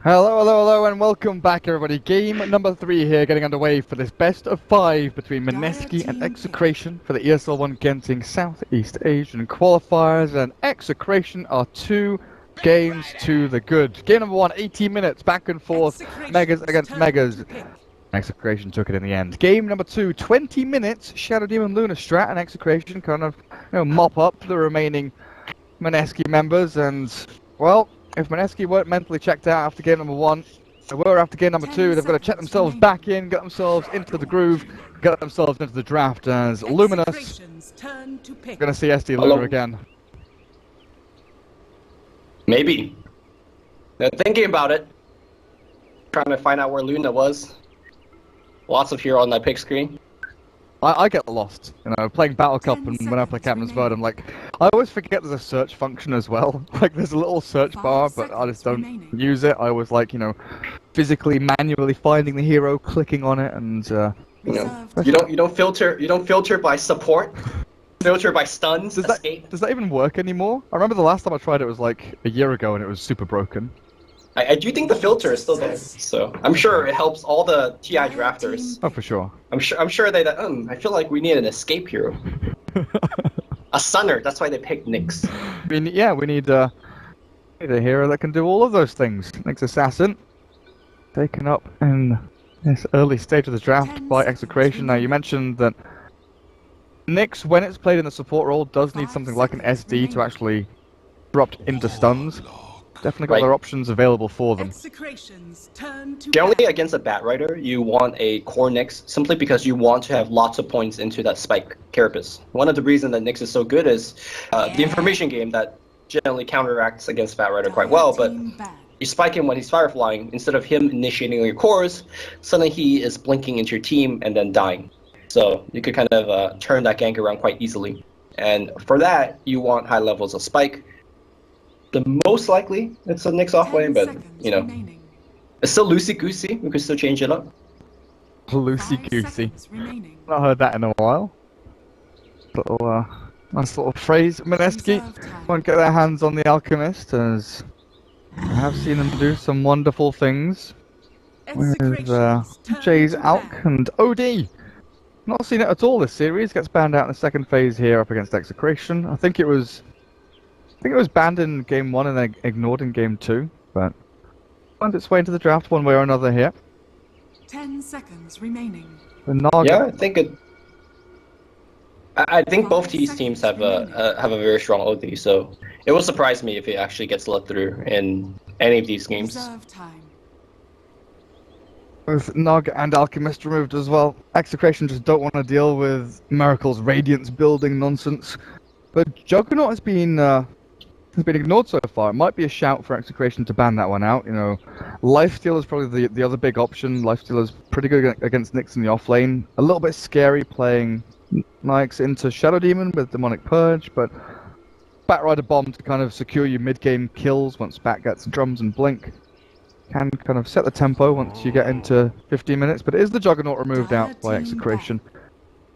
Hello, hello, hello, and welcome back, everybody. Game number 3 here, getting underway for this best of 5 between Mineski and Execration for the ESL 1 Genting Southeast Asian qualifiers. And Execration are 2 games to the good. Game number 1, 18 minutes, back and forth, Megas against Megas. Execration took it in the end. Game number 2, 20 minutes, Shadow Demon Luna Strat and Execration kind of mop up the remaining Mineski members, and, well, if Mineski weren't mentally checked out after game number 1, they were after game number 2. They've got to check themselves back in, get themselves into the groove, get themselves into the draft as Luminous. Going to see SD Luna again. Maybe. They're thinking about it. Trying to find out where Luna was. Lots of hero on that pick screen. I get lost, playing Battle Cup, and when I play Captain's Mode, I'm like, I always forget there's a search function as well. Like, there's a little search bar, but I just don't use it. I always like, physically, manually finding the hero, clicking on it, and you don't filter by support, filter by stuns. Does that even work anymore? I remember the last time I tried it was like a year ago, and it was super broken. I do think the filter is still there, so I'm sure it helps all the TI drafters. Oh, for sure. I'm sure they I feel like we need an escape hero. A Sunner, that's why they picked Nyx. I mean, yeah, we need a hero that can do all of those things. Nyx Assassin, taken up in this early stage of the draft by Execration. Now, you mentioned that Nyx, when it's played in the support role, does need something like an SD to actually drop into stuns. Definitely got their options available for them. Generally, against a Batrider, you want a core Nyx simply because you want to have lots of points into that spike carapace. One of the reasons that Nyx is so good is the information game that generally counteracts against Batrider quite well, but you spike him when he's fireflying, instead of him initiating your cores, suddenly he is blinking into your team and then dying. So you could kind of turn that gank around quite easily. And for that, you want high levels of spike. The most likely, it's a Nyx offlane, but, it's still loosey-goosey. We could still change it up. Loosey-goosey. Not heard that in a while. Nice little phrase. Mineski won't get their hands on the Alchemist, as I have seen them do some wonderful things with Jay's Alch and OD. Not seen it at all this series. Gets banned out in the second phase here up against Execration. I think it was banned in game 1 and then ignored in game 2, but found its way into the draft one way or another here. 10 seconds remaining. Yeah, I think both these teams have a very strong OD, so it will surprise me if it actually gets let through in any of these games. Both Nog and Alchemist removed as well. Execration just don't want to deal with Miracle's Radiance building nonsense, but Juggernaut has been ignored so far. It might be a shout for Execration to ban that one out. Lifesteal is probably the other big option. Lifesteal is pretty good against Nyx in the offlane. A little bit scary playing Nyx into Shadow Demon with Demonic Purge, but Batrider Bomb to kind of secure your mid-game kills once Bat gets drums and blink. Can kind of set the tempo once you get into 15 minutes, but it is the Juggernaut removed out by Execration.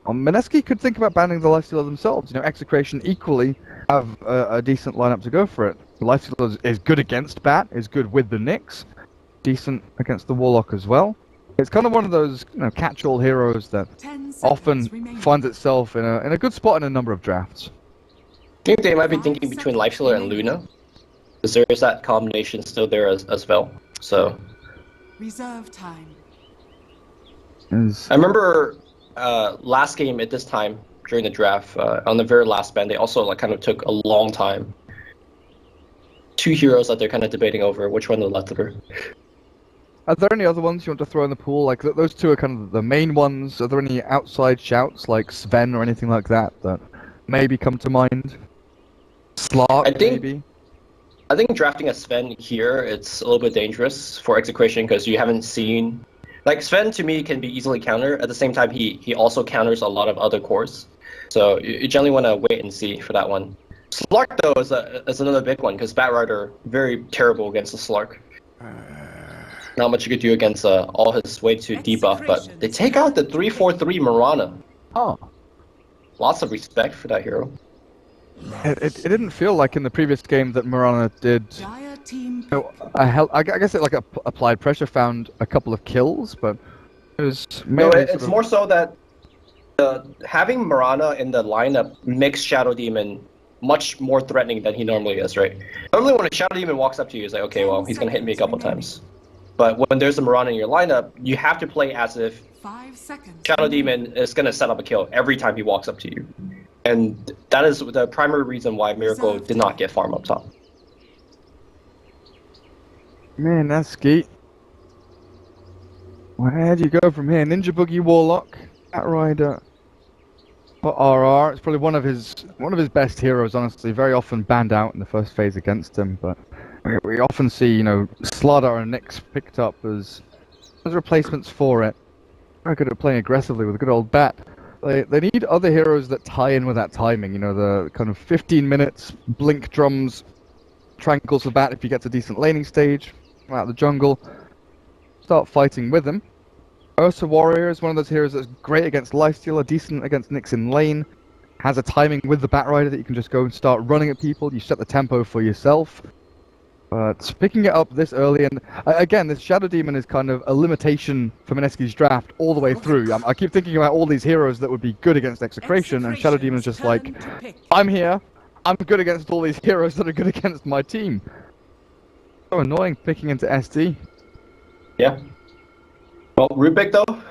Mineski could think about banning the Lifestealer themselves. Execration equally have a decent lineup to go for it. The Lifestealer is good against Bat, is good with the Nyx, decent against the Warlock as well. It's kind of one of those catch-all heroes that often finds itself in a good spot in a number of drafts. I think they might be thinking between Lifestealer and Luna, because there is that combination still there as well. So reserve time. I remember last game at this time during the draft, on the very last ban, they also kind of took a long time. 2 heroes that they're kind of debating over which one to let through. Are there any other ones you want to throw in the pool? Like, those 2 are kind of the main ones. Are there any outside shouts like Sven or anything like that maybe come to mind? Slark, maybe? I think drafting a Sven here, it's a little bit dangerous for Execration because you haven't seen... Like, Sven to me can be easily countered. At the same time, he also counters a lot of other cores. So you generally want to wait and see for that one. Slark, though, is another big one, because Batrider, very terrible against the Slark. Not much you could do against all his way to debuff, but they take out the 3/4/3 Marana. Oh. Lots of respect for that hero. It didn't feel like in the previous game that Marana did team pick. No, I guess it like applied pressure, found a couple of kills, but it was No, mainly it's more so that having Mirana in the lineup makes Shadow Demon much more threatening than he normally is, right? Normally when a Shadow Demon walks up to you, it's like, okay, well, he's gonna hit me a couple times. But when there's a Mirana in your lineup, you have to play as if 5 seconds. Shadow remaining. Demon is gonna set up a kill every time he walks up to you. And that is the primary reason why Miracle did not get farm up top. Mineski. Where do you go from here? Ninja Boogie Warlock, Bat Rider, or RR. It's probably one of his best heroes, honestly. Very often banned out in the first phase against him, but we often see, you know, Slardar and Nyx picked up as replacements for it. Very good at playing aggressively with a good old bat. They need other heroes that tie in with that timing. You know, the kind of 15 minutes, blink drums, tranquils the bat if he gets a decent laning stage, come out of the jungle, start fighting with him. Ursa Warrior is one of those heroes that's great against Lifestealer, decent against Nyx in lane, has a timing with the Bat Rider that you can just go and start running at people, you set the tempo for yourself. But picking it up this early, and again, this Shadow Demon is kind of a limitation for Mineski's draft all the way through. I keep thinking about all these heroes that would be good against Execration, and Shadow Demon's just like, I'm here, I'm good against all these heroes that are good against my team. So annoying picking into SD. Yeah. Well, Rubik though,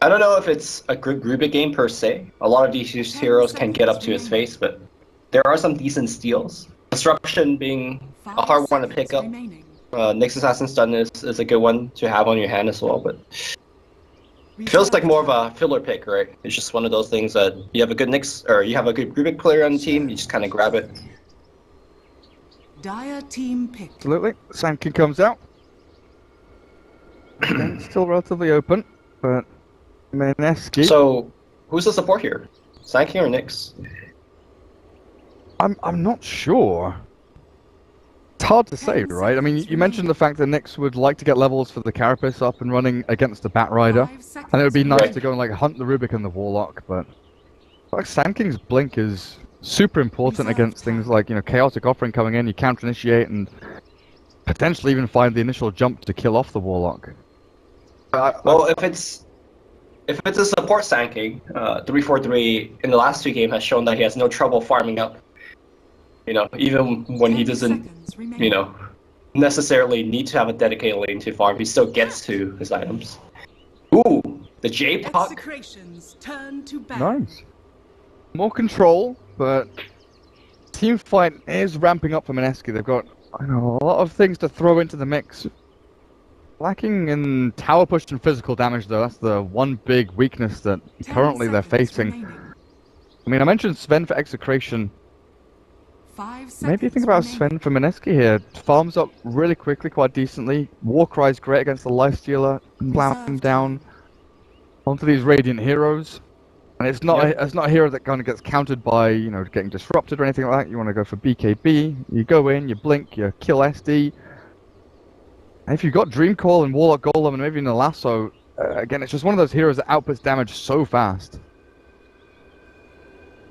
I don't know if it's a good Rubik game per se. A lot of these heroes can get up to his face, but there are some decent steals. Disruption being a hard one to pick up. Nyx Assassin's Stun is a good one to have on your hand as well, but it feels like more of a filler pick, right? It's just one of those things that you have a good Nyx, or you have a good Rubik player on the team, you just kind of grab it. Dire team pick. Absolutely. Sand King comes out. Again, still relatively open, but Mineski. So, who's the support here? Sand King or Nyx? I'm not sure. It's hard to say, right? I mean, you mentioned the fact that Nyx would like to get levels for the Carapace up and running against the Bat Rider, and it would be nice to go and like hunt the Rubik and the Warlock, but like Sand King's Blink is super important against things like, you know, Chaotic Offering coming in, you counter initiate and potentially even find the initial jump to kill off the Warlock. Well, if it's a support Sand King, 343 in the last 2 games has shown that he has no trouble farming up. You know, even when he doesn't, you know, necessarily need to have a dedicated lane to farm, he still gets to his items. Ooh, the J-Puck. Execration's turn to bat. Nice. More control, but team fight is ramping up for Mineski. They've got, I know, a lot of things to throw into the mix. Lacking in tower push and physical damage, though. That's the one big weakness that currently they're facing. Remaining. I mean, I mentioned Sven for Execration. 5 seconds Maybe think about remaining. Sven for Mineski here. Farms up really quickly, quite decently. Warcry's great against the Lifestealer. Blam him down onto these Radiant heroes. And it's not a hero that kind of gets countered by, you know, getting disrupted or anything like that. You want to go for BKB. You go in, you blink, you kill SD. And if you've got Dream Call and Warlock Golem and maybe even a Lasso, again, it's just one of those heroes that outputs damage so fast.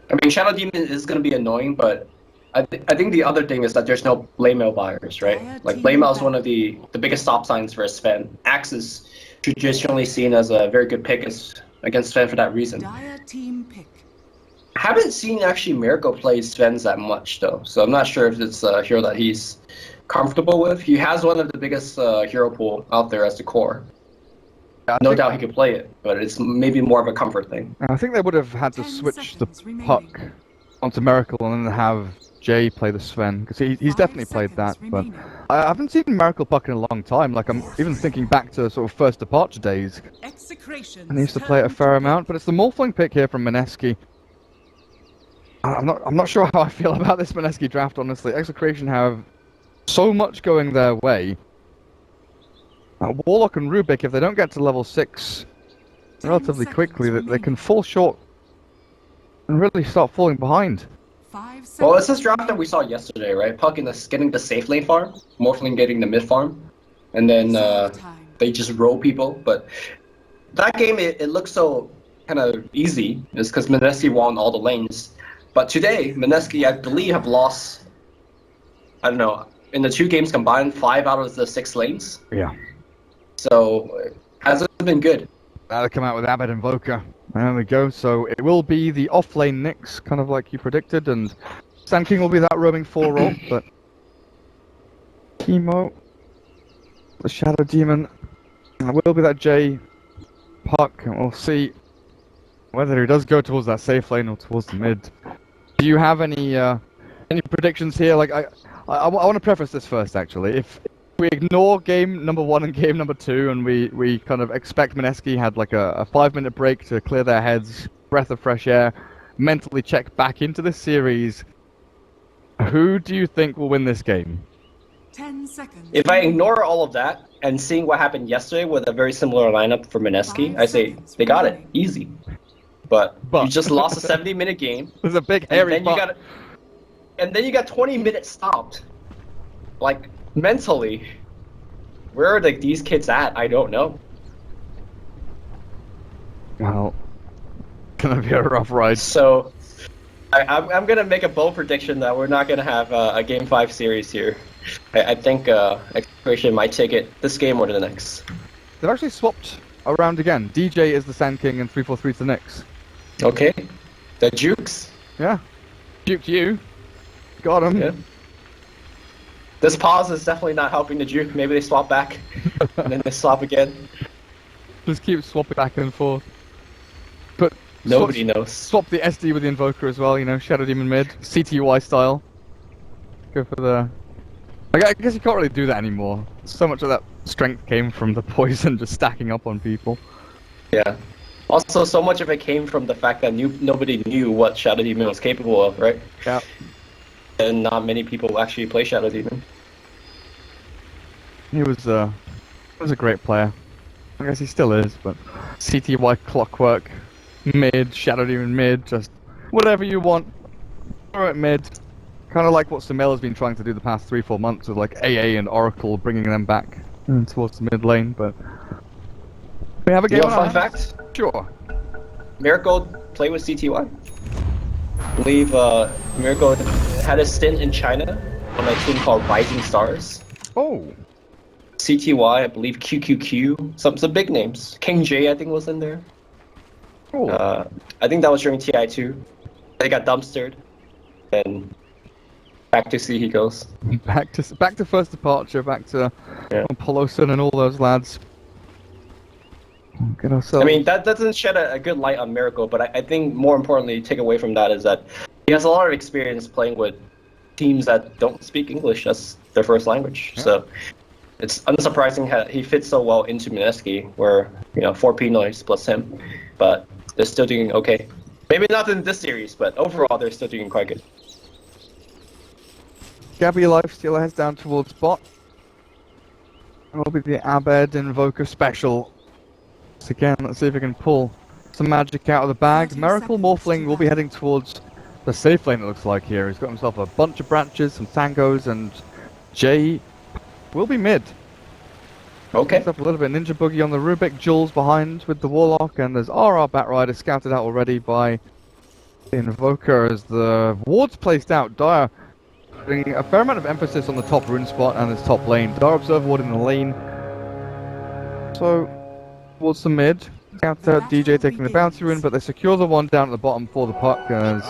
I mean, Shadow Demon is going to be annoying, but I think the other thing is that there's no Blamemail buyers, right? Like, Blamemail is one of the biggest stop signs for a Sven. Axe is traditionally seen as a very good pick against Sven for that reason. Dire team pick. I haven't seen actually Miracle play Svens that much, though, so I'm not sure if it's a hero that he's comfortable with. He has one of the biggest hero pool out there as the core. No doubt he could play it, but it's maybe more of a comfort thing. I think they would have had to 10 switch the seconds remaining. puck onto Miracle and then have Jay play the Sven, because he's 5 definitely played that, seconds but remaining. I haven't seen Miracle puck in a long time. Like, I'm even thinking back to sort of first departure days. Execration's And he used to play it a turn fair to amount, but it's the Morphling pick here from Mineski. I'm not sure how I feel about this Mineski draft, honestly. Execration have so much going their way. Warlock and Rubik, if they don't get to level 6 relatively quickly, they can fall short and really start falling behind. 5 seconds. Well, it's this draft that we saw yesterday, right? Puck getting the safe lane farm, Morphling getting the mid farm, and then Time. they just roll people. But that game, it looks so kind of easy, is because Mineski won all the lanes. But today, Mineski, I believe, have lost, I don't know, in the 2 games combined, 5 out of the 6 lanes. Yeah. So hasn't been good. That'll come out with Abed Invoker. There we go. So it will be the off-lane Nyx, kind of like you predicted, and Sand King will be that roaming 4 role, but Chemo, the Shadow Demon, will be that J Puck, and we'll see whether he does go towards that safe lane or towards the mid. Do you have any predictions here? Like I want to preface this first, actually. If we ignore game number 1 and game number 2, and we kind of expect Mineski had like a 5-minute break to clear their heads, breath of fresh air, mentally check back into this series, who do you think will win this game? 10 seconds. If I ignore all of that and seeing what happened yesterday with a very similar lineup for Mineski, I say they got it easy. But you just lost a 70-minute game. There's a big hairy and then you got 20 minutes stopped. Like, mentally, where are like these kids at? I don't know. Well, gonna be a rough ride. So, I'm gonna make a bold prediction that we're not gonna have a Game 5 series here. I think Execration might take it this game or the next. They've actually swapped around again. DJ is the Sand King and 343's the Nyx. Okay. The Jukes. Yeah. Juked you. Got him. Yeah. This pause is definitely not helping the Juke. Maybe they swap back, and then they swap again. Just keep swapping back and forth. But Nobody knows. Swap the SD with the Invoker as well, you know, Shadow Demon mid, CTY style. Go for the... I guess you can't really do that anymore. So much of that strength came from the poison just stacking up on people. Yeah. Also, so much of it came from the fact that nobody knew what Shadow Demon was capable of, right? Yeah. And not many people actually play Shadow Demon. He was a great player. I guess he still is, but CTY Clockwork, mid, Shadow Demon mid, just whatever you want. Throw it mid. Kind of like what Sumail has been trying to do the past 3-4 months with like AA and Oracle, bringing them back towards the mid lane, but... We have a game on fun fact? Sure. Miracle played with CTY. I believe Miracle had a stint in China on a team called Rising Stars. Oh. CTY, I believe QQQ, some big names. King J, I think, was in there. Cool. I think that was during TI2. They got dumpstered, and back to sea he goes. Back to first departure, back to Poloson and all those lads. Get ourselves... I mean, that doesn't shed a good light on Miracle, but I think more importantly, take away from that is that he has a lot of experience playing with teams that don't speak English as their first language. Yeah. So it's unsurprising how he fits so well into Mineski, where 4P noise plus him, but they're still doing okay. Maybe not in this series, but overall they're still doing quite good. Gabby Lifestealer heads down towards bot. It will be the Abed Invoker special. So again, let's see if we can pull some magic out of the bag. Miracle Morphling will be heading towards the safe lane, it looks like here. He's got himself a bunch of branches, some tangos, and Jay will be mid. Okay. Up a little bit Ninja Boogie on the Rubik, Jules behind with the Warlock, and there's RR Batrider scouted out already by the Invoker as the wards placed out. Dire putting a fair amount of emphasis on the top rune spot and his top lane. Dire Observer Ward in the lane. So, towards the mid. Scout out DJ taking the bounty rune, but they secure the one down at the bottom for the puck as...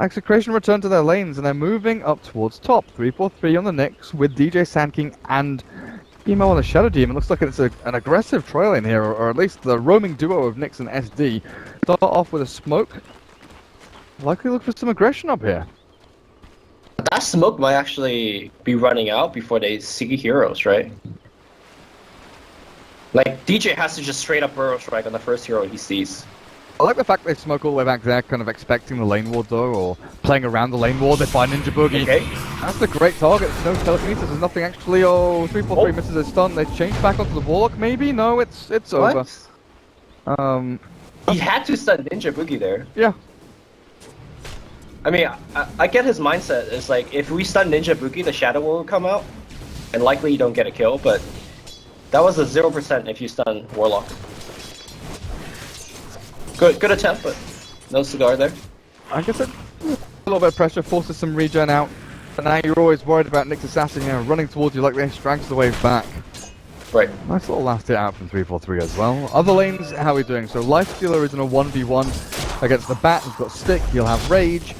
Execration return to their lanes and they're moving up towards top. 3-4-3 on the Nyx with DJ Sand King and Emo on the Shadow Demon. Looks like it's an aggressive trail lane here, or at least the roaming duo of Nyx and SD. Start off with a smoke. Likely look for some aggression up here. That smoke might actually be running out before they see heroes, right? Like, DJ has to just straight up burrow strike on the first hero he sees. I like the fact they smoke all the way back there, kind of expecting the lane ward though, or playing around the lane ward. They find Ninja Boogie. Okay. That's a great target. No telekinesis. There's nothing actually. Oh, 343 misses his stun. They change back onto the Warlock. Maybe no. It's over. He had to stun Ninja Boogie there. Yeah. I mean, I get his mindset. It's like if we stun Ninja Boogie, the Shadow will come out, and likely you don't get a kill. But that was a 0% if you stun Warlock. Good attempt, but no cigar there. I guess a little bit of pressure forces some regen out. And now you're always worried about Nyx Assassin, you know, running towards you like they strags the wave back. Right. Nice little last hit out from 343 as well. Other lanes, how are we doing? So Lifestealer is in a 1v1 against the Bat. He's got Stick, he'll have Rage.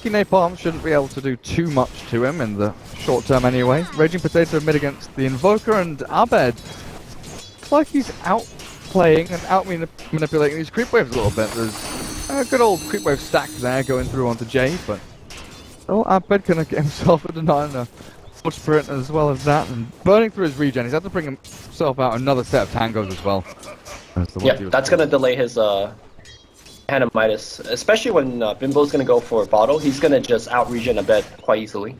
Napalm shouldn't be able to do too much to him in the short term anyway. Raging Potato mid against the Invoker, and Abed looks like he's outplaying and out-manipulating these creep waves a little bit. There's a good old creep wave stack there going through onto Jay, but still Abed gonna get himself a deny and a footprint as well as that, and burning through his regen. He's had to bring himself out another set of tangos as well. Yeah, that's gonna delay his Anti-Mage, especially when Bimbo's gonna go for bottle. He's gonna just out-regen a bit quite easily.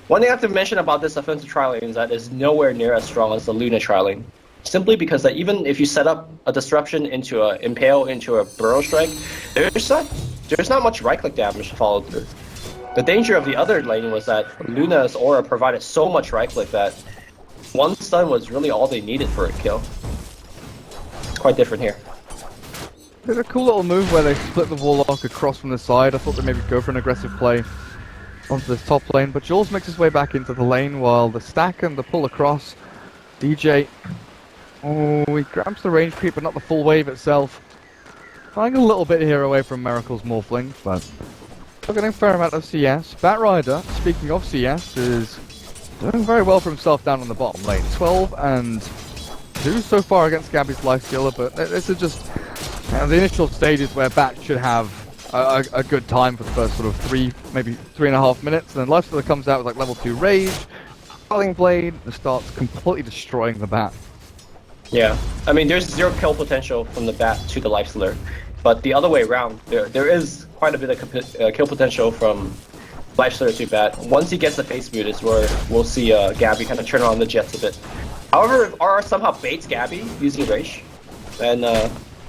One thing I have to mention about this offensive tri-lane is that it's nowhere near as strong as the Luna tri-lane. Simply because that even if you set up a disruption into a impale into a burrow strike, there's not much right-click damage to follow through. The danger of the other lane was that Luna's aura provided so much right-click that one stun was really all they needed for a kill. It's quite different here. Did a cool little move where they split the Warlock across from the side. I thought they'd maybe go for an aggressive play onto this top lane, but Jules makes his way back into the lane while the stack and the pull across. DJ, oh, he grabs the range creep, but not the full wave itself. Flying a little bit here away from Miracle's Morphling, but still getting a fair amount of CS. Batrider, speaking of CS, is doing very well for himself down on the bottom lane. 12 and 2 so far against Gabby's Lifestealer, but this is just the initial stages where Bat should have a good time for the first sort of maybe 3.5 minutes, and then Lifestealer comes out with like level 2 Rage, Falling Blade, and starts completely destroying the Bat. Yeah, I mean there's 0 kill potential from the Bat to the Lifestealer, but the other way around, there is quite a bit of kill potential from Lifestealer to Bat. Once he gets the face boot is where we'll see Gabby kind of turn on the jets a bit. However, if RR somehow baits Gabby using Rage, then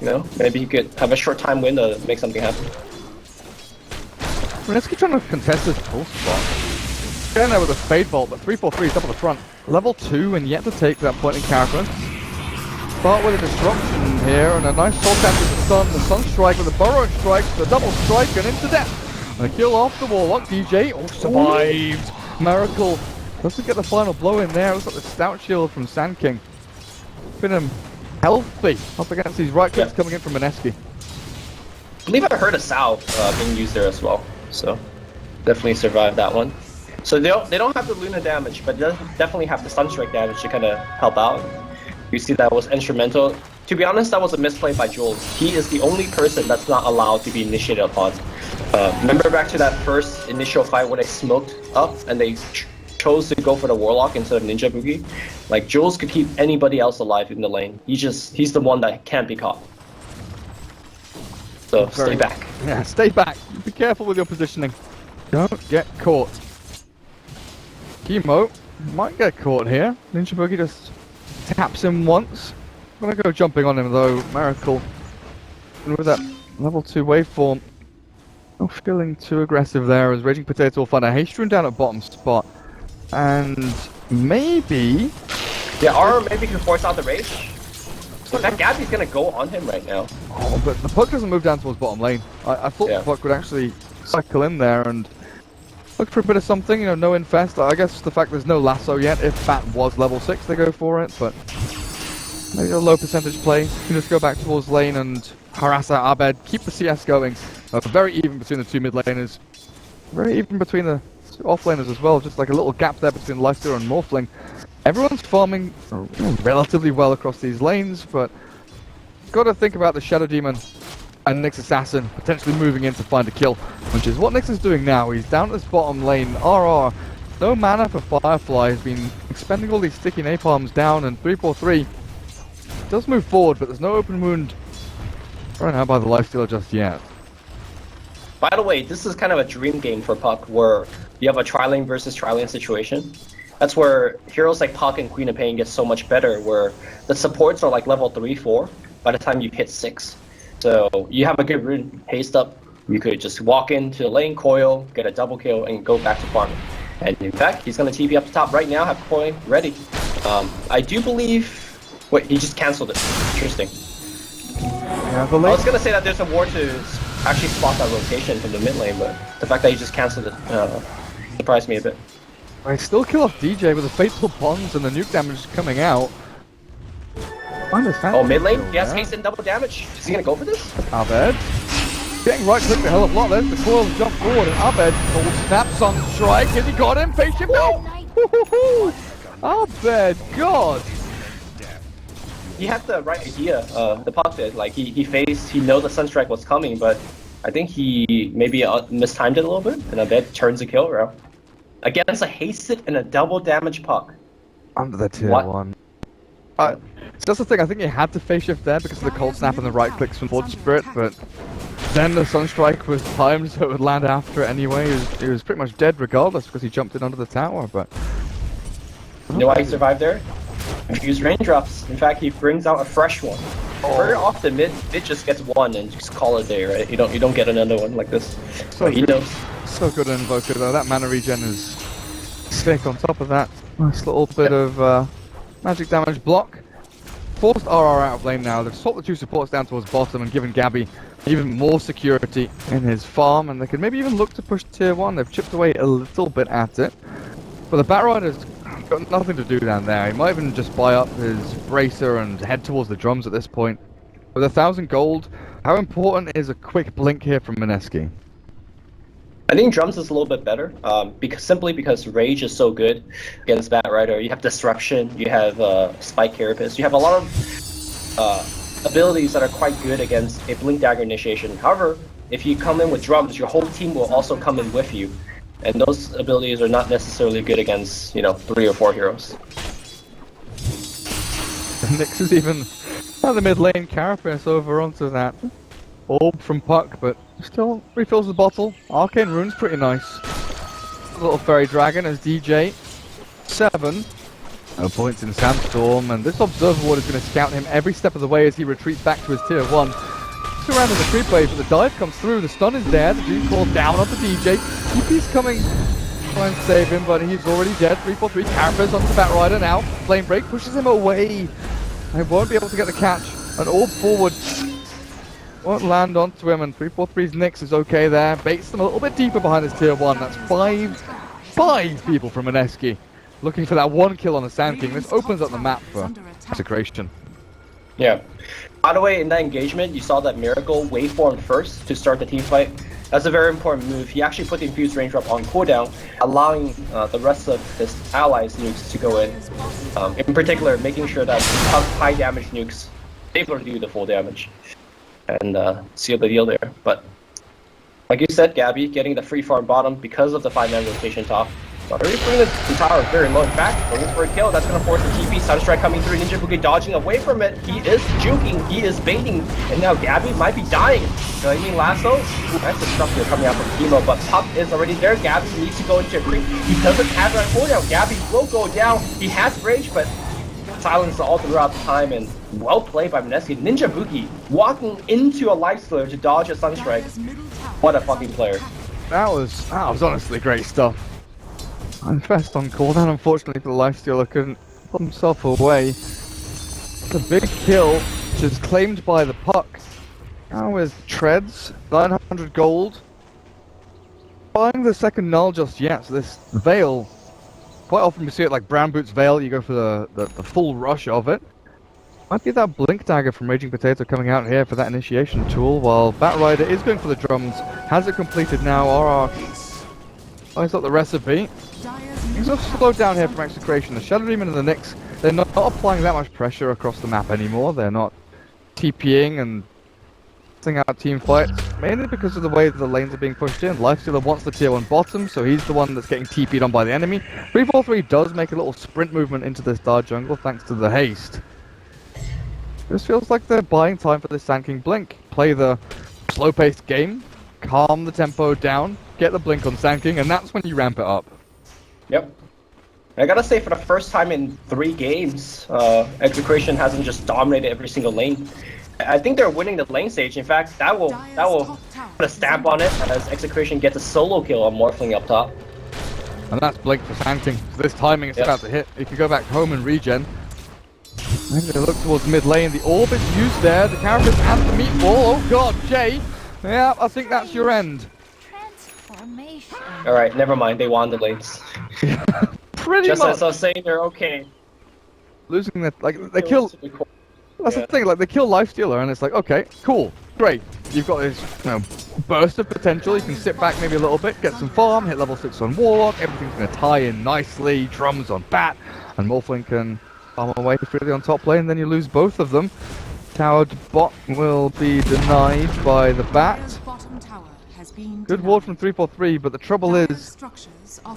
you know, maybe he could have a short time win to make something happen. Mineski trying to contest this pull spot. Getting there with a Fade Bolt, but 343 is up at the front. Level 2 and yet to take that point in character. Start with a disruption here and a nice soul tap with the Sun Strike with a Burrowing Strike, the double strike and into death. And a kill off the Warlock. DJ survived. Miracle doesn't get the final blow in there. Looks like the Stout Shield from Sand King. Been him healthy up against these right clicks coming in from Mineski. I believe I heard a salve being used there as well, so definitely survived that one. So they don't have the Luna damage, but they definitely have the Sunstrike damage to kind of help out. You see that was instrumental. To be honest, that was a misplay by Jules. He is the only person that's not allowed to be initiated upon. Remember back to that first initial fight where they smoked up and they chose to go for the Warlock instead of Ninja Boogie? Like, Jules could keep anybody else alive in the lane. He's the one that can't be caught. So stay back. Yeah, stay back. Be careful with your positioning. Don't get caught. Chemo might get caught here. Ninja Boogie just taps him once. I'm gonna go jumping on him though, Miracle. And with that level 2 waveform, not feeling too aggressive there as Raging Potato will find a haste rune down at bottom spot. And maybe... Yeah, or maybe can force out the Rage. So that Gabby's gonna go on him right now. Oh, but the puck doesn't move down towards bottom lane. I thought the puck would actually cycle in there and look for a bit of something, you know, no infest. I guess the fact there's no lasso yet. If Bat was level 6, they go for it, but maybe a low percentage play. You can just go back towards lane and harass out Abed, keep the CS going. Very even between the two mid laners. Very even between the off laners as well, just like a little gap there between Lifestealer and Morphling. Everyone's farming relatively well across these lanes, but got to think about the Shadow Demon and Nyx Assassin potentially moving in to find a kill, which is what Nyx is doing now. He's down at this bottom lane. RR, no mana for Firefly, has been expending all these sticky napalms down, and 343 does move forward, but there's no open wound thrown out by the Lifestealer just yet. By the way, this is kind of a dream game for Puck, where you have a tri-lane versus tri-lane situation. That's where heroes like Puck and Queen of Pain get so much better, where the supports are like level 3, 4 by the time you hit 6. So you have a good rune haste up, you could just walk into the lane, coil, get a double kill, and go back to farming. And in fact, he's going to TP up the top right now, have coil ready. I do believe... Wait, he just cancelled it. Interesting. Yeah, I was going to say that there's a ward to actually spot that rotation from the mid lane, but the fact that he just cancelled it Surprised me a bit. I still kill off DJ with the fatal bonds and the nuke damage coming out. I understand. Oh, mid lane? He has haste and double damage. Is he gonna go for this? Abed. Getting right click the hell of a lot. There's the coil jump forward and Abed snaps on strike. Has he got him? Face him now. Abed, God. He had the right idea, the Puck did. Like, he know the Sunstrike was coming, but I think he maybe mistimed it a little bit, and Abed turns the kill around. Against a hasted and a double damage Puck. Under the tier 1. So that's the thing, I think he had to phase shift there because of the cold snap and the right clicks from Lord Spirit, but then the Sunstrike was timed so it would land after it anyway. He was pretty much dead regardless because he jumped in under the tower, but... You know why he survived there? Infused raindrops. In fact, he brings out a fresh one. Very often, mid just gets one and just call it a day, right? You don't get another one like this. So he knows. So good at Invoker though. That mana regen is sick. On top of that, nice little bit of magic damage block. Forced RR out of lane now. They've swapped the two supports down towards bottom and given Gabby even more security in his farm, and they could maybe even look to push tier 1. They've chipped away a little bit at it, but the Batrider's got nothing to do down there. He might even just buy up his bracer and head towards the drums at this point. With 1,000 gold, how important is a quick blink here from Mineski? I think drums is a little bit better, simply because rage is so good against Batrider. You have disruption, you have spike carapace, you have a lot of abilities that are quite good against a blink dagger initiation. However, if you come in with drums, your whole team will also come in with you. And those abilities are not necessarily good against, 3 or 4 heroes. Nyx is even at the mid lane, Carapace over onto that orb from Puck, but still refills the bottle. Arcane Rune's pretty nice. A little fairy dragon as DJ. 7. No points in Sandstorm, and this Observer Ward is going to scout him every step of the way as he retreats back to his tier 1. Surrounding the creep wave, but the dive comes through, the stun is there, the Duke call down onto DJ. TP's coming, try and save him, but he's already dead. 3-4-3, Carapace onto the Batrider now. Flame Break pushes him away. He won't be able to get the catch. An orb forward won't land onto him, and 3-4-3's Nyx is okay there. Baits them a little bit deeper behind his tier 1. That's five people from Mineski looking for that one kill on the Sand King. This opens up the map for Execration. Yeah. By the way, in that engagement, you saw that Miracle waveformed first to start the team fight. That's a very important move. He actually put the Infused Raindrop on cooldown, allowing the rest of his allies' nukes to go in. In particular, making sure that high damage nukes able to do the full damage and seal the deal there. But like you said, Gabby, getting the free farm bottom because of the 5-man rotation top. So already putting the tower very low. In fact, looking for a kill. That's going to force the TP. Sunstrike coming through. Ninja Boogie dodging away from it. He is juking. He is baiting. And now Gabby might be dying. Lasso. That's the stuff here coming out from Chemo. But Puck is already there. Gabby needs to go into a creep. He doesn't have that cooldown. Gabby will go down. He has rage, but silence all throughout the time. And well played by Mineski. Ninja Boogie walking into a Lifestealer to dodge a Sunstrike. What a fucking player. That was honestly great stuff. Infest on cooldown, unfortunately for the Lifestealer, couldn't put himself away. It's a big kill, which is claimed by the Puck. Now with Treads, 900 gold. Buying the second null just yet, so this Veil, quite often we see it like Brown Boots Veil, you go for the full rush of it. Might be that Blink Dagger from Raging Potato coming out here for that initiation tool, while Batrider is going for the drums. Has it completed now, RR. Oh, he's got the recipe. He's just slowed down here from Execration. The Shadow Demon and the Nyx, they're not applying that much pressure across the map anymore. They're not TPing and setting out team fights, mainly because of the way that the lanes are being pushed in. Lifestealer wants the tier 1 bottom, so he's the one that's getting TP'd on by the enemy. 3-4-3 does make a little sprint movement into this dark jungle thanks to the haste. This feels like they're buying time for this Sand King Blink. Play the slow-paced game, calm the tempo down, get the Blink on Sand King, and that's when you ramp it up. Yep. I gotta say, for the first time in 3 games, Execration hasn't just dominated every single lane. I think they're winning the lane stage. In fact, that will put a stamp on it as Execration gets a solo kill on Morphling up top. And that's Blink for Sand King. So this timing is about to hit. He can go back home and regen. Maybe they look towards mid lane. The orb is used there. The Carapace and the Meatball. Oh god, Jay. Yeah, I think that's your end. Alright, never mind, they won the lanes. Pretty Just much. as I was saying, they're okay. Losing that, like, they kill. That's the thing, like, they kill Lifestealer, and it's like, okay, cool, great. You've got this, burst of potential. You can sit back maybe a little bit, get some farm, hit level 6 on Warlock, everything's going to tie in nicely, drums on Bat, and Morphling can farm away freely on top lane, and then you lose both of them. Towered bot will be denied by the Bat. Good ward from 343, but the trouble is,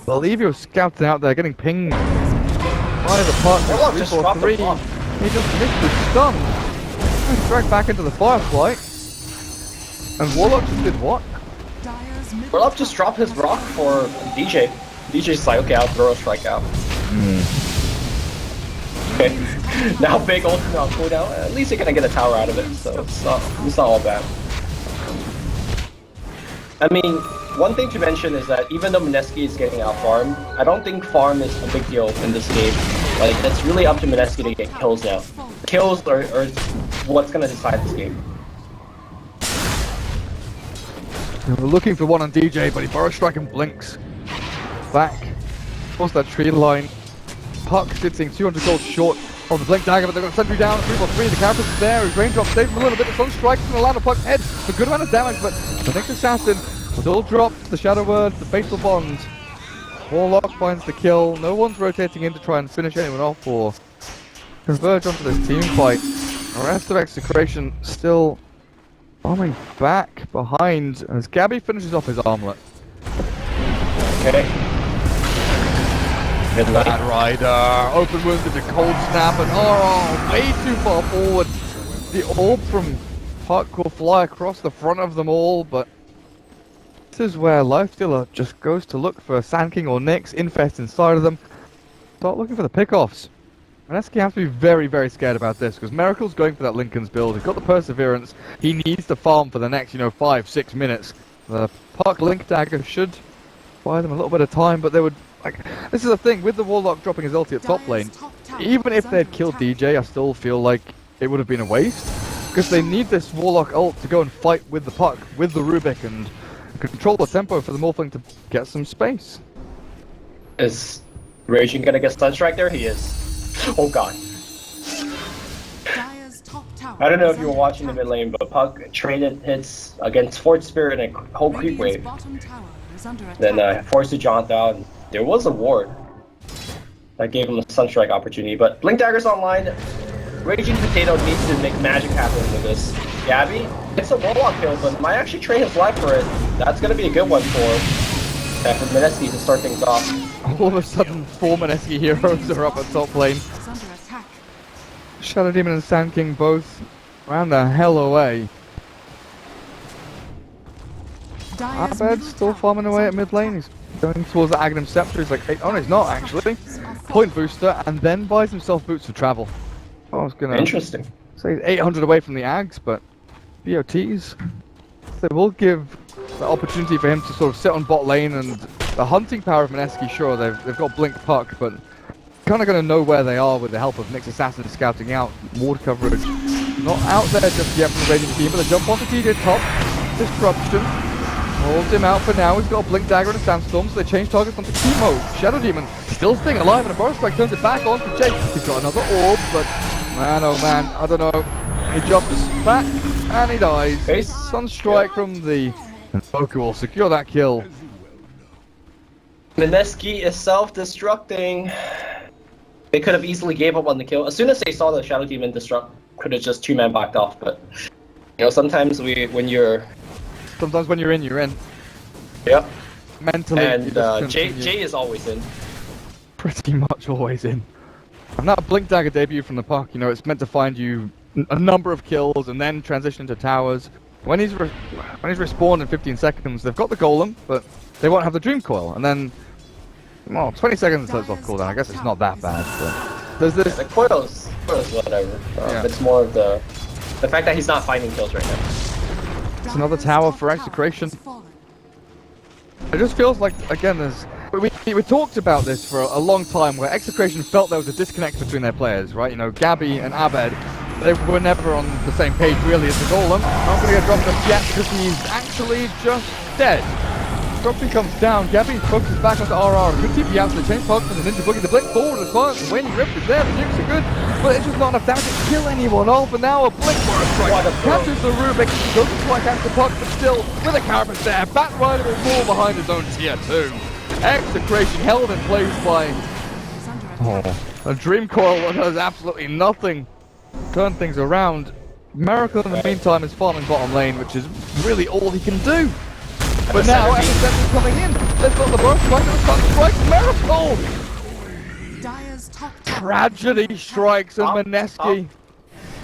Bolivia was scouting out there, getting pinged by the partner. 343. He just missed the stun. He's dragged back into the Firefly. And Warlock just did what? Warlock just dropped his rock for DJ. DJ's like, okay, I'll throw a strike out. Okay. Now big ultimate on cooldown. At least you're gonna get a tower out of it, so it's not all bad. I mean, one thing to mention is that even though Mineski is getting out farm, I don't think farm is a big deal in this game. Like, it's really up to Mineski to get kills now. Kills are what's gonna decide this game. We're looking for one on DJ, but he Burrow Strike and blinks. Back. Across that tree line. Puck sitting 200 gold short of the Blink Dagger, but they've got sentry down. 3-4-3, the character's there. His raindrop saves him a little bit. The Sun Strike is going to land on Puck's head for a good amount of damage, but the next assassin was all dropped. The Shadow Word, the Fatal Bond. Warlock finds the kill. No one's rotating in to try and finish anyone off or converge onto this team fight. The rest of Execration still farming back behind as Gabby finishes off his armlet. Okay. Bad Rider, open wounds into Cold Snap, and way too far forward. The orb from Puck will fly across the front of them all, but this is where Lifestealer just goes to look for Sand King or Nyx, infest inside of them. Start looking for the pickoffs. Mineski has to be very, very scared about this, because Miracle's going for that Lincoln's build. He's got the Perseverance. He needs to farm for the next, 5-6 minutes. The Puck Link Dagger should buy them a little bit of time, but they would... this is the thing, with the Warlock dropping his ulti at top lane, even if they'd killed DJ, I still feel like it would have been a waste. Because they need this Warlock ult to go and fight with the Puck, with the Rubik, and control the tempo for the Morphling to get some space. Is Raging gonna get Sunstrike there? He is. Oh god. I don't know if you were watching the mid lane, but Puck traded hits against Fort Spirit and a whole creep wave. Then forced to jaunt out. There was a ward that gave him a Sunstrike opportunity, but Blink Dagger's online. Raging Potato needs to make magic happen with this. Gabby gets a Warlock kill, but might actually trade his life for it. That's gonna be a good one for Mineski to start things off. All of a sudden, 4 Mineski heroes are up at top lane. Shadow Demon and Sand King both ran the hell away. Abed's still farming away at mid lane. He's going towards the Aghanim Scepter. He's like, hey, oh no, he's not actually. Point booster, and then buys himself boots for travel. I was gonna say he's 800 away from the Ags, but BOTs, they will give the opportunity for him to sort of sit on bot lane, and the hunting power of Mineski, sure, they've got Blink Puck, but kind of going to know where they are with the help of Nyx Assassin scouting out. Ward coverage not out there just yet from the Radiant team, but they jump onto TJ top. Disruption holds him out for now. He's got a Blink Dagger and a Sandstorm, so they change targets onto Teemo. Shadow Demon still staying alive, and a Burrow Strike turns it back on to Jake. He's got another orb, but man, oh man, I don't know. He jumps back and he dies. Sunstrike from the Invoker will secure that kill. Mineski is self-destructing. They could have easily gave up on the kill. As soon as they saw the Shadow Demon destruct, could have just 2-man backed off, but sometimes when you're in, you're in. Yep. Mentally. And Jay is always in. Pretty much always in. And that Blink Dagger debut from the Puck, it's meant to find you a number of kills and then transition into towers. When he's respawned in 15 seconds, they've got the Golem, but they won't have the Dream Coil, and then 20 seconds until it's off cooldown. I guess it's not that bad, but there's this. The coil's whatever. It's more of the fact that he's not finding kills right now. It's another tower for Execration. It just feels like, again, we talked about this for a long time, where Execration felt there was a disconnect between their players, right? Gabby and Abed, they were never on the same page really as the Golem. Not going to get dropped just yet because he's actually just dead. disruption comes down. Gabby focuses back onto RR. Good TP out to the chain punk and the ninja boogie. The blink forward as well. The winning rip is there. The nukes are good, but it's just not enough damage to kill anyone off. And now a blink for a strike. Catches the Rubik. Goes to try catch the puck, but still with a carapace there. Bat Rider will fall behind his own tier 2. Execration held in place by a Dream Coil that does absolutely nothing. Turn things around. Miracle in the meantime is farming bottom lane, which is really all he can do. But now, Execration is coming in. They've got the burst strike and the stun strike. Miracle! Dire's top Tragedy strikes and Mineski.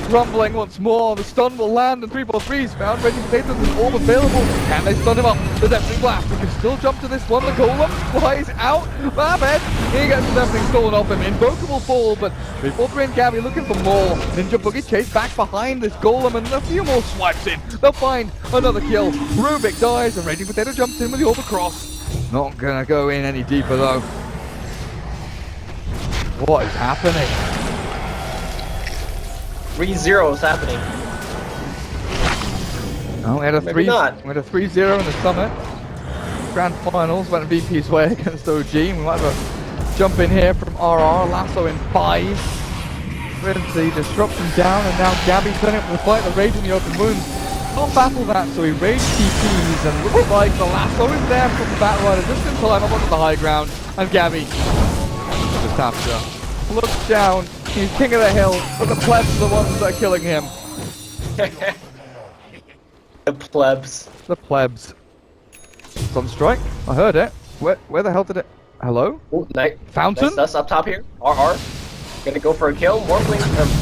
Rumbling once more, the stun will land and 343 is found. Raging Potatoes is all available. Can they stun him up? There's Everything Blast. He can still jump to this one. The Golem flies out. Babette, he gets his everything stolen off him. Invoker will fall, but 343 and Gabby looking for more. Ninja Boogie chase back behind this Golem and a few more swipes in. They'll find another kill. Rubik dies and Raging Potato jumps in with the Orb Cross. Not gonna go in any deeper though. What is happening? 3-0 is happening. Oh, we had a Maybe not. 3-0 in the summit. Grand finals went VP's way against OG. We might have a jump in here from RR. Lasso in 5. With the disruption down, and now Gabby turning up the fight. The rage in the open wounds. Can't battle that, so he rage TPs, and looks like the lasso is there from the Battle Rider just in time up onto the high ground. And Gabby just capture. Looks down. He's king of the hill, but the plebs are the ones that are killing him. The plebs. The plebs. Sunstrike? I heard it. Where the hell did it... Hello? Ooh, nice. Fountain? Nice dust up top here. RR. Gonna go for a kill. Morphling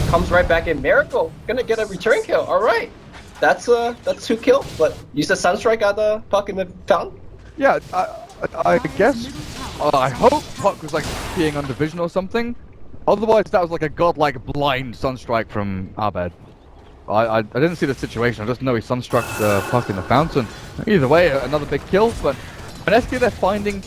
comes right back in. Miracle. Gonna get a return kill. Alright. That's 2 kills, but you said Sunstrike got the puck in the fountain? Yeah, I guess... I hope Puck was like being under vision or something. Otherwise, that was like a godlike blind Sunstrike from Abed. I didn't see the situation, I just know he Sunstruck the Puck in the fountain. Either way, another big kill, but Mineski, they're finding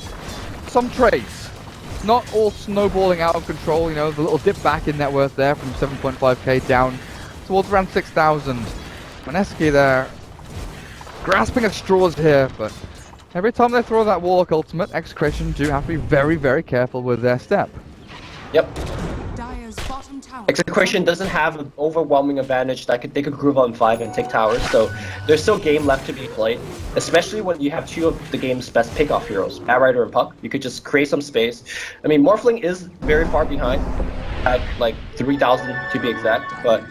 some trades. It's not all snowballing out of control, you know, the little dip back in net worth there from 7.5k down towards around 6,000. Mineski, they're grasping at straws here, but every time they throw that Warlock ultimate, Execration do have to be very, very careful with their step. Yep. Dire's bottom tower. Execration doesn't have an overwhelming advantage that they could groove on 5 and take towers, so there's still game left to be played. Especially when you have 2 of the game's best pickoff heroes, Bat Rider and Puck. You could just create some space. I mean, Morphling is very far behind, at like 3,000 to be exact, but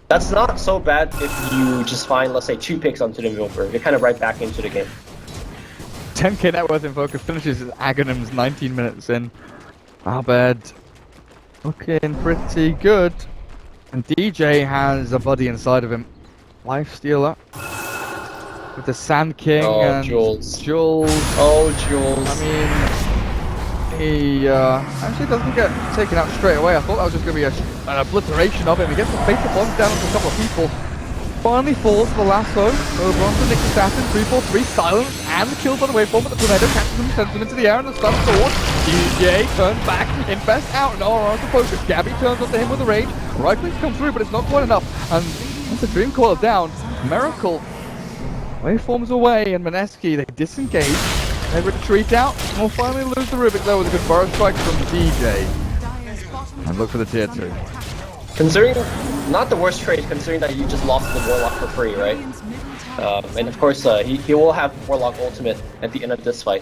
that's not so bad if you just find, let's say, 2 picks onto the Invoker. You're kind of right back into the game. 10k net worth Invoker finishes his Aghanims 19 minutes in. Abed looking pretty good. And DJ has a buddy inside of him. Lifestealer. With the Sand King and Jules. Oh, Jules. I mean, he actually doesn't get taken out straight away. I thought that was just going to be an obliteration of him. He gets the fatal bomb down onto a couple of people. Finally falls to the lasso over onto Nick's assassin. 343 silence and the kills on the waveform, but the tornado catches him, sends him into the air, and the stun sword. DJ turns back, Infest out, and RR to focus. Gabby turns onto him with the rage. Right clicks come through, but it's not quite enough. And once the Dream Coil down, Miracle waveforms away, and Mineski, they disengage. They retreat out, and will finally lose the Rubik though with a good burrow strike from DJ. And look for the tier 2. Considering, not the worst trade, considering that you just lost the Warlock for free, right? And of course, he will have Warlock ultimate at the end of this fight.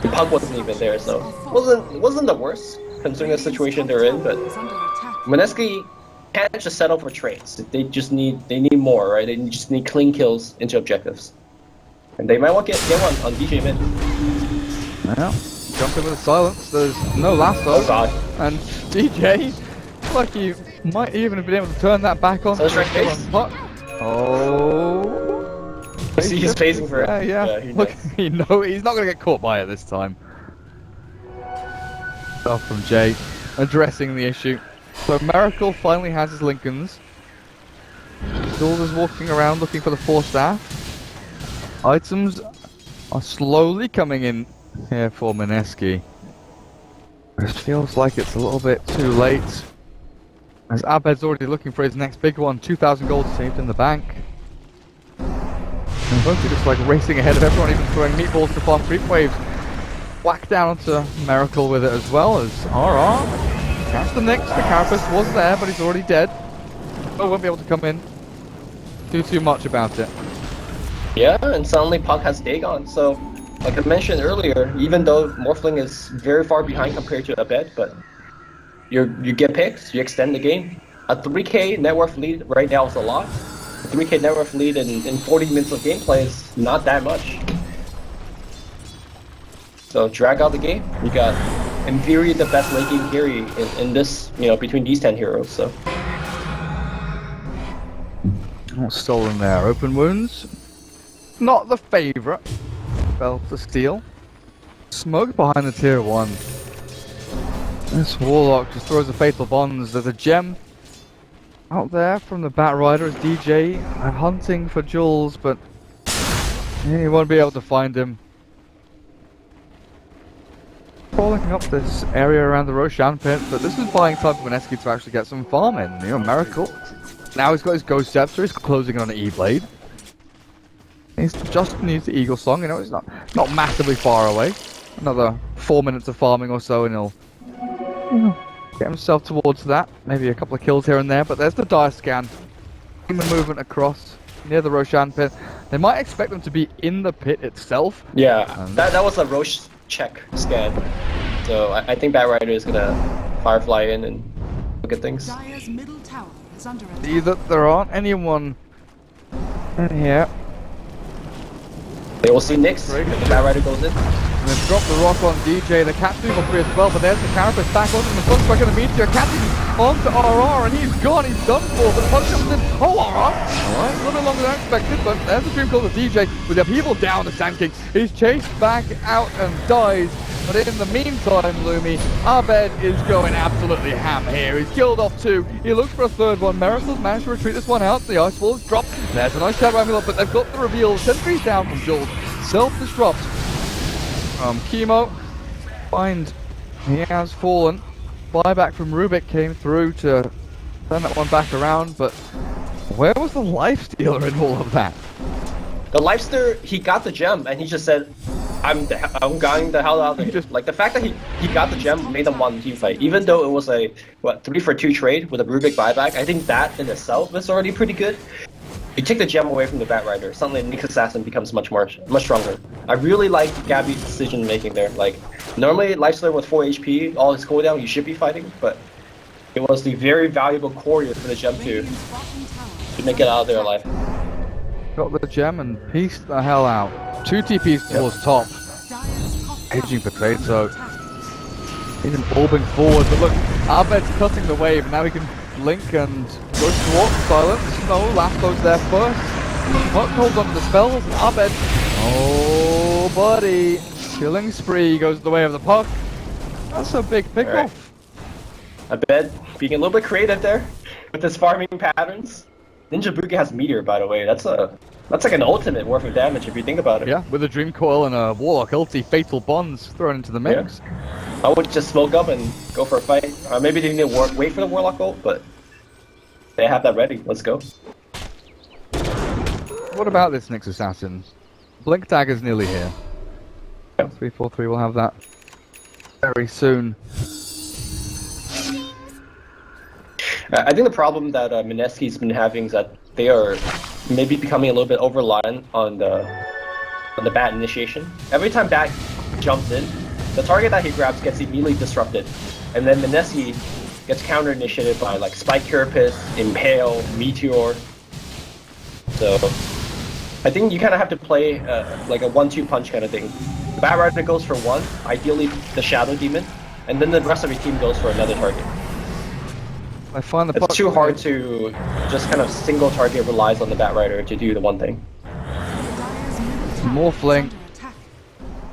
The Pug wasn't even there, so wasn't the worst considering the situation they're in. But Mineski can't just settle for trades. They need more, right? They just need clean kills into objectives, and they might want to get one on DJ mid. Well, jumping with the silence. There's no lasso. Oh god! And DJ. Like he might even have been able to turn that back on. So strike face. Oh. I see he's phasing for it. Yeah. Look, he's not going to get caught by it this time. Stuff from Jay, addressing the issue. So Miracle finally has his Lincolns. Jules is walking around looking for the 4 staff. Items are slowly coming in here for Mineski. It feels like it's a little bit too late. As Abed's already looking for his next big one, 2,000 gold saved in the bank. Invoker just like racing ahead of everyone, even throwing meatballs to farm creep waves. Whack down onto Miracle with it as well as RR. Catch the Nyx, the Carapace was there, but he's already dead. Oh, won't be able to come in. Do too much about it. Yeah, and suddenly Puck has Dagon, so like I mentioned earlier, even though Morphling is very far behind compared to Abed, but you get picks, you extend the game. A 3k net worth lead right now is a lot. A 3k net worth lead in 40 minutes of gameplay is not that much. So drag out the game. You got, in theory, the best late game carry in this, between these 10 heroes. So. Stolen there. Open wounds. Not the favorite. Fell to steal. Smoke behind the tier 1. This Warlock just throws the fatal bonds. There's a gem out there from the Bat Rider as DJ. I'm hunting for Jules, but he won't be able to find him. Crawling up this area around the Roshan pit, but this is buying time for Mineski to actually get some farm in. Miracle. Now he's got his Ghost Scepter, he's closing on an E-Blade. He's just needs the Eagle Song, it's not massively far away. Another 4 minutes of farming or so and he'll get himself towards that. Maybe a couple of kills here and there, but there's the Dire Scan. In the movement across near the Roshan pit. They might expect them to be in the pit itself. Yeah, that was a Roche check scan. So I think Bat Rider is gonna Firefly in and look at things. Dire's middle tower is under attack. See that there aren't anyone in here. They will see Nyx if the Bat Rider goes in. And then drop the rock on DJ, the catch people free as well, but there's the Carapace back onto the front back of the Meteor, catching onto RR, and he's gone, he's done for, but Pudge comes in, oh RR! Alright, a little bit longer than expected, but there's the dream call of DJ, with the upheaval down the Sand King. He's chased back out and dies, but in the meantime, Lumi, Abed is going absolutely ham here. He's killed off 2, he looks for a 3rd one, Miracle's managed to retreat this one out, the Ice Wall is dropped, there's a nice shadow amulet, but they've got the reveal, sentries down from Jules, self-destruct. Chemo, find he has fallen. Buyback from Rubik came through to turn that one back around, but where was the lifestealer in all of that? The lifestealer, he got the gem and he just said, I'm going the hell out of here. Like the fact that he got the gem made him want team fight, even though it was a 3-for-2 trade with a Rubik buyback. I think that in itself is already pretty good. You take the gem away from the Bat Rider, suddenly Nyx Assassin becomes much stronger. I really like Gabby's decision making there. Like, normally Lifestealer with 4 HP, all his cooldown, you should be fighting, but it was the very valuable courier for the gem to make it out of there alive. Got the gem and pieced the hell out. 2 TPs towards top. Aging Potato. He's orbing forward, but look, Abed's cutting the wave, now he can blink and go towards silence. No, last goes there first. Puck holds onto the spells. Abed. Oh, buddy. Killing spree goes the way of the Puck. That's a big pick off. Abed being a little bit creative there with his farming patterns. Ninja Buki has Meteor, by the way. That's like an ultimate worth of damage if you think about it. Yeah, with a Dream Coil and a Warlock ulti, Fatal Bonds thrown into the mix. Yeah. I would just smoke up and go for a fight. Maybe they need to wait for the Warlock ult, but they have that ready. Let's go. What about this Nyx Assassin? Blink Dagger's nearly here. Yeah. 343 will have that very soon. I think the problem that Mineski's been having is that they are maybe becoming a little bit over-reliant on the Bat initiation. Every time Bat jumps in, the target that he grabs gets immediately disrupted, and then Mineski gets counter-initiated by like Spike Carapace, Impale, Meteor. So I think you kind of have to play like a 1-2 punch kind of thing. The Bat Rider goes for one, ideally the Shadow Demon, and then the rest of your team goes for another target. I find it's too hard to just kind of single target relies on the Bat Rider to do the one thing. Morphling.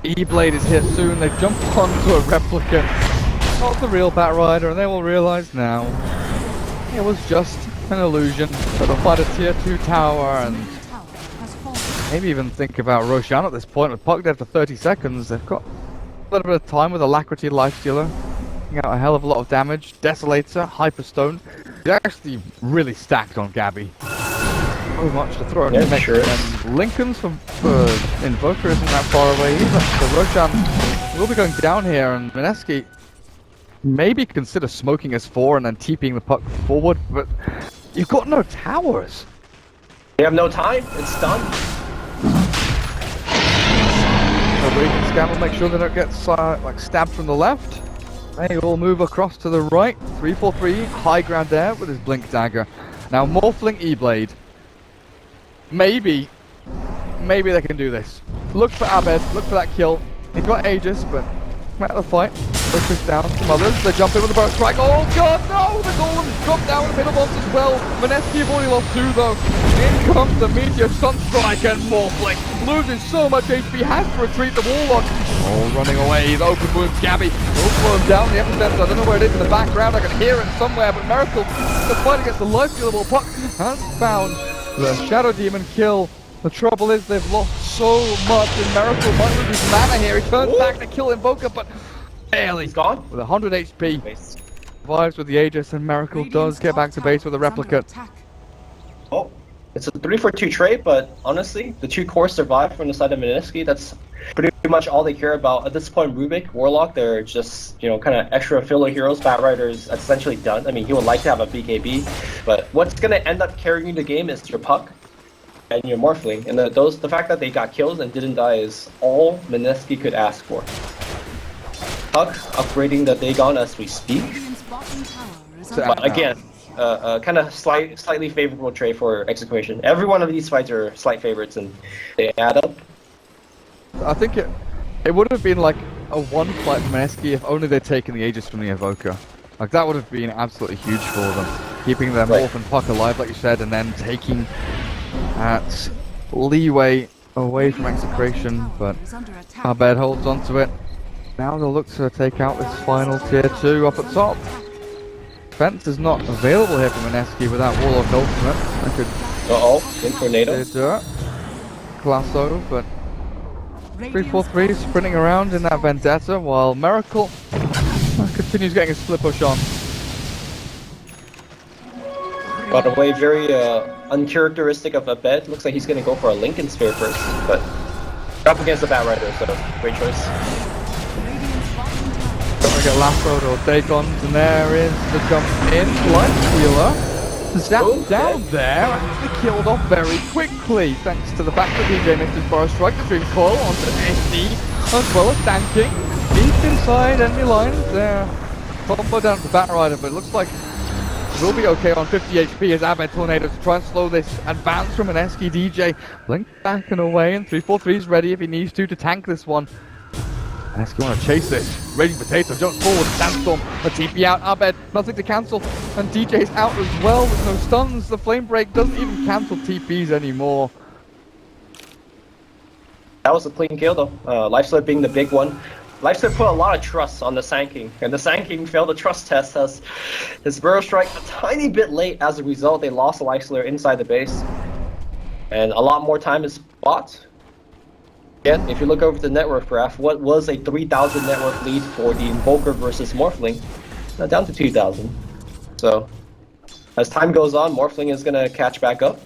E-Blade is hit soon, they jump onto a replicant. Not the real Bat Rider, and they will realize now it was just an illusion. So they'll fight a tier 2 tower and maybe even think about Roshan at this point. With Puck dead for 30 seconds, they've got a little bit of time with Alacrity Lifestealer. Out a hell of a lot of damage. Desolator, Hyperstone. He's actually really stacked on Gabby. So much to throw in Yeah, the mix. sure is. And Lincoln's for Invoker isn't that far away either. So Roshan will be going down here, and Mineski maybe consider smoking his 4 and then TPing the puck forward, but you've got no towers. They have no time. It's done. So Radiant Scan will make sure they don't get like stabbed from the left. They will move across to the right. 3-4-3, high ground there with his Blink Dagger. Now Morphling E-Blade. Maybe they can do this. Look for Abed, look for that kill. He got Aegis, but come out of the fight. Pushes down some others. They jump in with the burst strike. Oh god, no! The golem dropped down with a bit of bombs as well. Mineski have only lost 2 though. In comes the Meteor Sunstrike and Morphling. Losing so much HP, has to retreat the Warlock. Oh, running away. He's open wounds. Gabby will slow him down the epicenter. I don't know where it is in the background. I can hear it somewhere, but Miracle, the fight against the life stealable puck, has found the Shadow Demon kill. The trouble is they've lost so much, and Miracle might lose his mana here. He turns back to kill Invoker, but barely. He's gone. With 100 HP. Base. Survives with the Aegis, and Miracle does get back to base with a replicate. Oh, it's a 3-for-2 trade, but honestly, the 2 cores survive from the side of Mineski. That's pretty much all they care about. At this point, Rubik, Warlock, they're just, you know, kind of extra filler heroes. Batrider's essentially done. I mean, he would like to have a BKB, but what's going to end up carrying the game is your puck and your Morphling. And the fact that they got kills and didn't die is all Mineski could ask for. Puck upgrading the Dagon as we speak. But again, kind of slightly favorable trade for Execration. Every one of these fights are slight favorites, and they add up. I think it would have been like a 1 fight for Mineski if only they'd taken the Aegis from the Invoker. Like that would have been absolutely huge for them. Keeping their Morph and Puck alive, like you said, and then taking that leeway away from Execration, but Abed holds onto it. Now they'll look to take out this final tier 2 up at top. Defense is not available here for Mineski without Warlock Ultimate. I could In Tornado. Glasso, but 3-4-3 sprinting around in that Vendetta while Miracle continues getting a split push on. By the way, very uncharacteristic of Abed. Looks like he's going to go for a Lincoln Sphere first, but up against the Batrider, so great choice. Gonna get lassoed or Dagons, and there is the jump in. Life Stealer zapped down there, actually killed off very quickly, thanks to the fact that DJ missed his Burrow Strike, the Dream Coil onto SD, as well as tanking deep inside enemy lines there. Combo down to the Batrider, but it looks like will be okay on 50 HP as Abed Tornado to try and slow this advance from an Eski DJ. Blink back and away, and 3-4-3 is ready if he needs to tank this one. Eski want to chase this. Raging Potato jumps forward, Sandstorm, a TP out, Abed, nothing to cancel, and DJ's out as well with no stuns. The Flame Break doesn't even cancel TPs anymore. That was a clean kill though. Lifeslip being the big one. Lifeslip put a lot of trust on the Sand King, and the Sand King failed the trust test as his Burrow Strike a tiny bit late. As a result, they lost the Lifeslayer inside the base. And a lot more time is bought. Again, if you look over the network graph, what was a 3,000 network lead for the Invoker versus Morphling, now down to 2,000. So, as time goes on, Morphling is going to catch back up.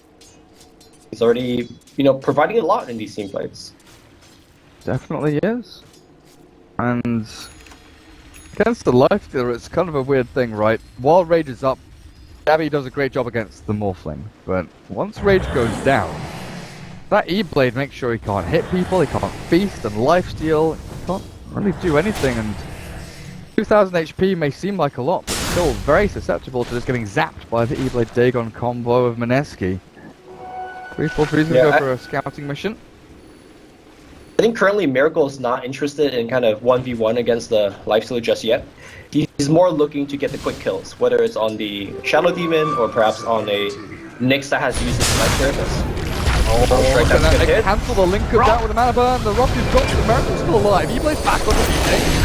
He's already, you know, providing a lot in these team fights. Definitely is. And against the Life Stealer, it's kind of a weird thing, right? While Rage is up, Gabby does a great job against the Morphling, but once Rage goes down, that E-Blade makes sure he can't hit people, he can't feast and lifesteal, he can't really do anything, and 2000 HP may seem like a lot, but still very susceptible to just getting zapped by the E-Blade Dagon combo of Mineski. 3-4-3 is going to go for a scouting mission. I think currently Miracle is not interested in kind of 1v1 against the Lifestealer just yet. He's more looking to get the quick kills, whether it's on the Shadow Demon or perhaps on a Nyx that has used his Life Therapist. And they cancel the link of that with a mana burn. The Rock is dropped, the Miracle's still alive. He plays back on the DJ.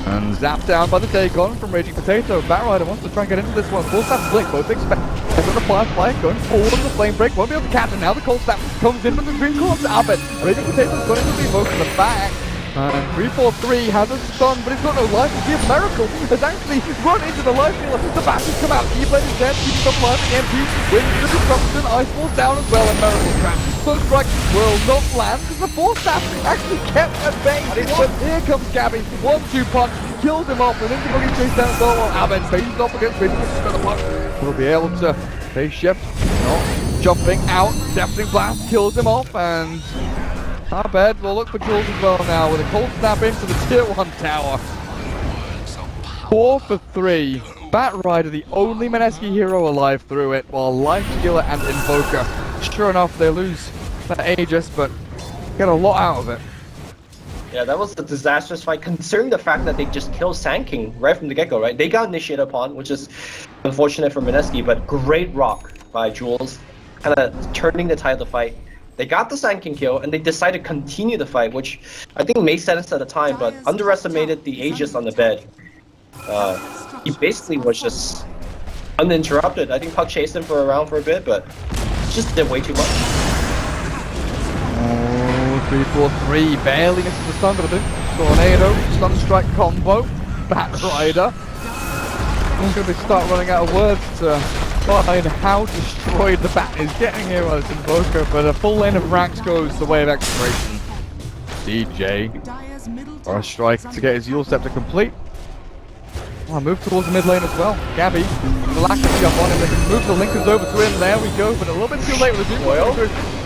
And zapped down by the Dagon from Raging Potato. Batrider wants to try and get into this one. Full Snap Blink, both expect. There's the Firefly going forward with the Flame Break. Won't be able to catch him now. The Cold Snap comes in, but the Dream Coil to Abed. Raging Potato's got into the Invoker in the back. And 343 has a stun, but he's got no life to give. Miracle has actually run into the life stealer. The bash has come out. E-Blade is dead. Keeps up alive again. Wins the disruption. Ice falls down as well, and Miracle trapped. Sunstrike will not land because the Force Staff actually kept at bay. But here comes Gabby. 1-2 punch. Kills him off. And into Boogie chase down as well. While Abed faces off against Fiend. The punch will be able to face shift. Not jumping out. Deafening blast kills him off. And Abed will look for Jules as well now with a cold snap into the tier 1 tower. 4 for 3. Bat Rider, the only Mineski hero alive through it, while Life Stealer and Invoker. Sure enough, they lose that Aegis, but get a lot out of it. Yeah, that was a disastrous fight, considering the fact that they just killed Sand King right from the get-go, right? They got initiated upon, which is unfortunate for Mineski, but great rock by Jules, kind of turning the tide of the fight. They got the Sand King kill, and they decided to continue the fight, which I think made sense at the time, but underestimated the Aegis on the bed. He basically was just uninterrupted. I think Puck chased him for a bit, but just did way too much. Oh, 3-4-3, barely misses the stun, but I think Tornado, Sunstrike combo, Bat Rider. I'm going to start running out of words to find how destroyed the Bat is getting here as Invoker, but a full lane of racks goes the way of Execration. DJ, or a strike to get his Yule Scepter complete. Oh, move towards the mid lane as well. Gabby, Black can jump on him, they can move the Lincolns over to him, there we go, but a little bit too late with the Oil.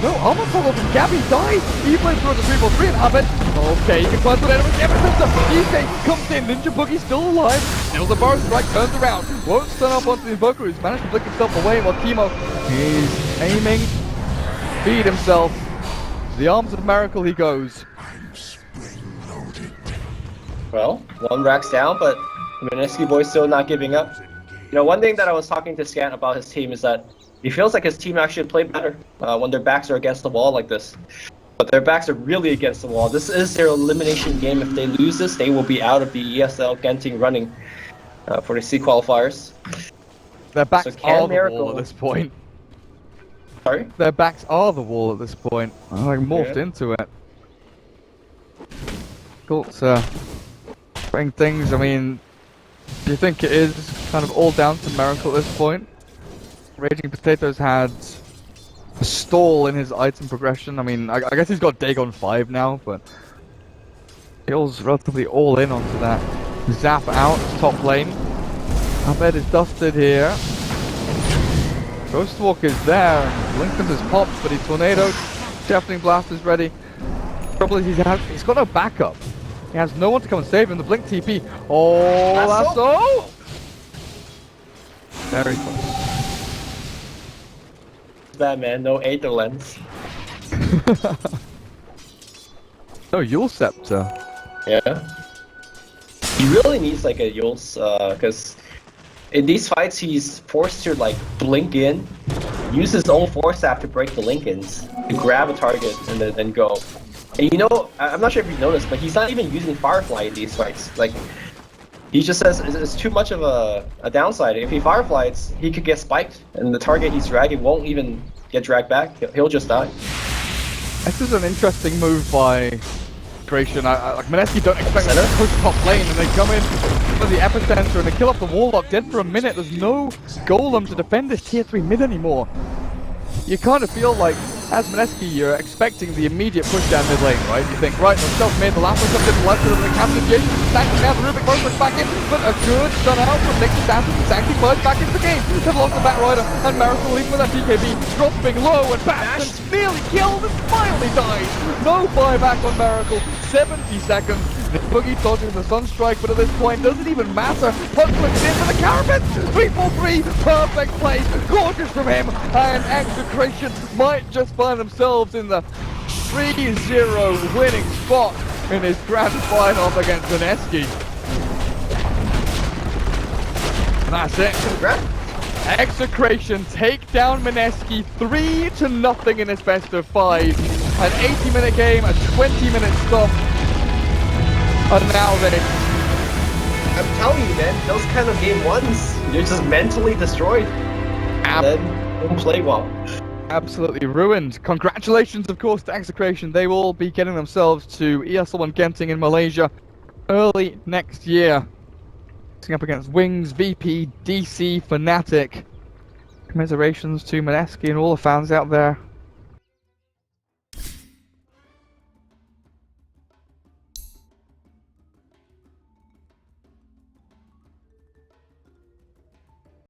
No, armor follow from Gabby dies! E-Blade throws a 3-4-3 and Abed. Okay, you can find the enemy, DJ comes in, Ninja Boogie's still alive, still the Burrow Strike, turns around, won't stun up onto the Invoker, who's managed to flick himself away while Timo is aiming, feed himself. To the arms of Miracle he goes. Well, one rack's down, but Mineski boy's still not giving up. You know, one thing that I was talking to Scant about his team is that he feels like his team actually played better when their backs are against the wall like this. But their backs are really against the wall. This is their elimination game. If they lose this, they will be out of the ESL Genting running for the C qualifiers. Their backs are the Miracle wall at this point. Sorry? Their backs are the wall at this point. I like morphed into it. Cool to bring things, I mean, do you think it is kind of all down to Miracle at this point? Raging Potatoes had a stall in his item progression. I mean, I guess he's got Dagon 5 now, but feels relatively all in onto that. Zap out, top lane. Abed is dusted here. Ghostwalk is there, and Lincoln is popped, but he's Tornado. Deafening Blast is ready. Trouble is he's got no backup. He has no one to come and save him. The Blink TP. Oh, Lasso! Very close. Bad man, no Aether Lens. No Yule Scepter. Yeah. He really needs like a Yule's, because in these fights he's forced to like blink in, use his own Force Staff to break the Lincolns, to grab a target and then go. And you know, I'm not sure if you noticed, but he's not even using Firefly in these fights. Like, he just says it's too much of a downside. If he Fireflies, he could get spiked, and the target he's dragging won't even get dragged back. He'll just die. This is an interesting move by Execration. Like, Mineski don't expect them to push top lane, and they come in for the epicenter and they kill off the Warlock dead for a minute. There's no Golem to defend this tier 3 mid anymore. You kind of feel like, as Mineski, you're expecting the immediate push down mid lane, right? You think, right, they'll self-made, the last one comes in, the left of the captain, Jason, Sanctum now, the Rubik Rose back in, but a good stun out from Nick Sanctum, Sanctum Pudge back into the game. They've lost the Bat Rider, and Miracle leaving with that BKB, dropping low, and Bastion's nearly killed and finally dies. No buyback on Miracle, 70 seconds. The Boogie dodges the Sunstrike, but at this point, doesn't even matter. Pudge flicks in for the Carapace, 3-4-3, perfect play, gorgeous from him, and Execration might just find themselves in the 3-0 winning spot in his grand final against Mineski. That's it. Execration take down Mineski 3-0 in his best of 5. An 80-minute game, a 20-minute stop. And now this. I'm telling you, man, those kind of game ones, you're just mentally destroyed. And then don't play well. Absolutely ruined. Congratulations, of course, to Execration. They will be getting themselves to ESL and Genting in Malaysia early next year. Facing up against Wings, VP, DC, Fnatic. Commiserations to Mineski and all the fans out there.